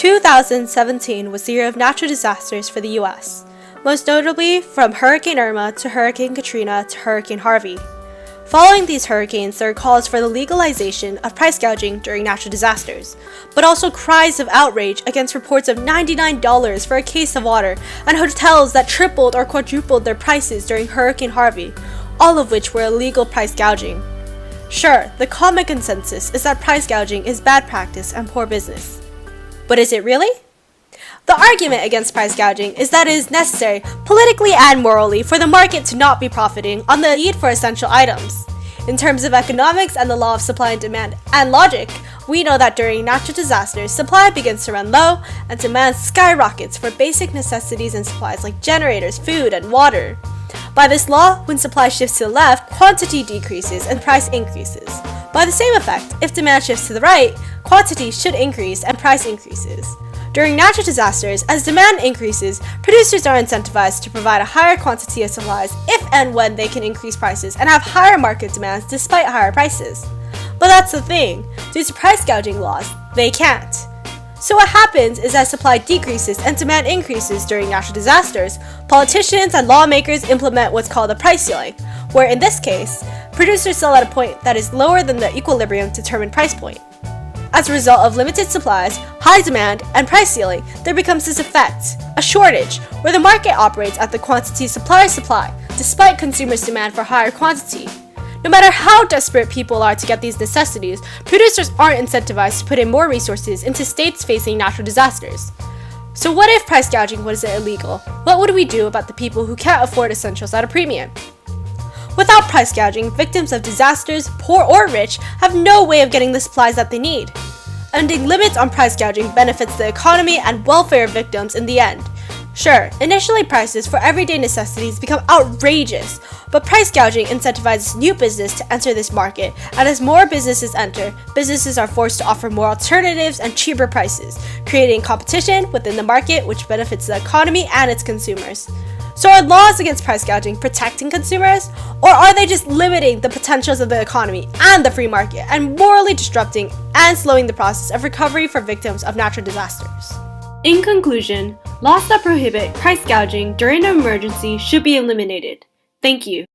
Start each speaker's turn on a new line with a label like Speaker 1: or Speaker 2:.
Speaker 1: 2017 was the year of natural disasters for the U.S., most notably from Hurricane Irma to Hurricane Katrina to Hurricane Harvey. Following these hurricanes, there are calls for the legalization of price gouging during natural disasters, but also cries of outrage against reports of $99 for a case of water and hotels that tripled or quadrupled their prices during Hurricane Harvey, all of which were illegal price gouging. Sure, the common consensus is that price gouging is bad practice and poor business. But is it really? The argument against price gouging is that it is necessary, politically and morally, for the market to not be profiting on the need for essential items. In terms of economics and the law of supply and demand and logic, we know that during natural disasters, supply begins to run low and demand skyrockets for basic necessities and supplies like generators, food, and water. By this law, when supply shifts to the left, quantity decreases and price increases. By the same effect, if demand shifts to the right, quantity should increase and price increases. During natural disasters, as demand increases, producers are incentivized to provide a higher quantity of supplies if and when they can increase prices and have higher market demands despite higher prices. But that's the thing, due to price gouging laws, they can't. So what happens is as supply decreases and demand increases during natural disasters, politicians and lawmakers implement what's called a price ceiling, where in this case, producers sell at a point that is lower than the equilibrium determined price point. As a result of limited supplies, high demand, and price ceiling, there becomes this effect, a shortage, where the market operates at the quantity suppliers supply, despite consumers' demand for higher quantity. No matter how desperate people are to get these necessities, producers aren't incentivized to put in more resources into states facing natural disasters. So what if price gouging wasn't illegal? What would we do about the people who can't afford essentials at a premium? Without price gouging, victims of disasters, poor or rich, have no way of getting the supplies that they need. Ending limits on price gouging benefits the economy and welfare of victims in the end. Sure, initially prices for everyday necessities become outrageous, but price gouging incentivizes new business to enter this market, and as more businesses enter, businesses are forced to offer more alternatives and cheaper prices, creating competition within the market which benefits the economy and its consumers. So are laws against price gouging protecting consumers, or are they just limiting the potentials of the economy and the free market and morally disrupting and slowing the process of recovery for victims of natural disasters? In conclusion, laws that prohibit price gouging during an emergency should be eliminated. Thank you.